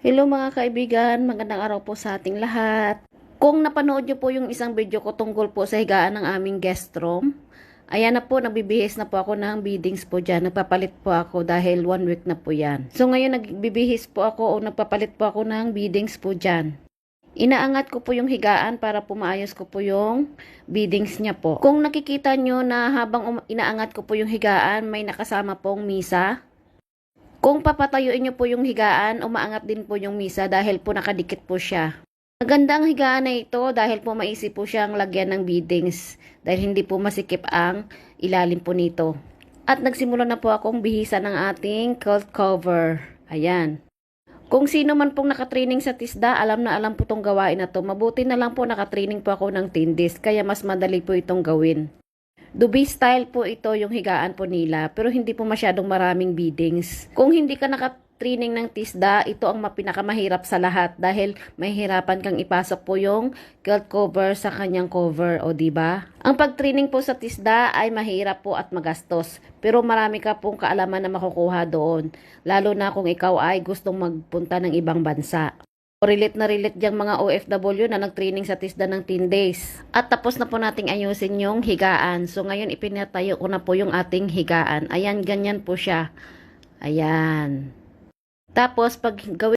Hello mga kaibigan, magandang araw po sa ating lahat. Kung napanood nyo po yung isang video ko tungkol po sa higaan ng aming guest room, ayan na po, nagbibihis na po ako ng beadings po dyan. Nagpapalit po ako dahil 1 week na po yan. So ngayon nagbibihis po ako o nagpapalit po ako ng beadings po dyan. Inaangat ko po yung higaan para pumaayos ko po yung beadings niya po. Kung nakikita nyo na habang inaangat ko po yung higaan, may nakasama pong misa. Kung papatayuin nyo po yung higaan, umaangat din po yung misa dahil po nakadikit po siya. Maganda ang higaan na ito dahil po maisip po siyang lagyan ng beadings dahil hindi po masikip ang ilalim po nito. At nagsimula na po akong bihisan ng ating quilt cover. Ayan. Kung sino man pong nakatraining sa TISDA, alam na alam po itong gawain na to. Mabuti na lang po nakatraining po ako ng tindis, kaya mas madali po itong gawin. Dubai style po ito yung higaan po nila, pero hindi po masyadong maraming beadings. Kung hindi ka nakatraining ng TISDA, ito ang pinakamahirap sa lahat dahil mahihirapan kang ipasok po yung quilt cover sa kanyang cover, o diba? Ang pag-training po sa TISDA ay mahirap po at magastos, pero marami ka pong kaalaman na makukuha doon, lalo na kung ikaw ay gustong magpunta ng ibang bansa. Relate na relate diyang mga OFW na nag-training sa TISDA ng 10 days. At tapos na po nating ayusin yung higaan. So ngayon ipinatayo ko na po yung ating higaan. Ayan, ganyan po siya. Ayan. Tapos pag gawin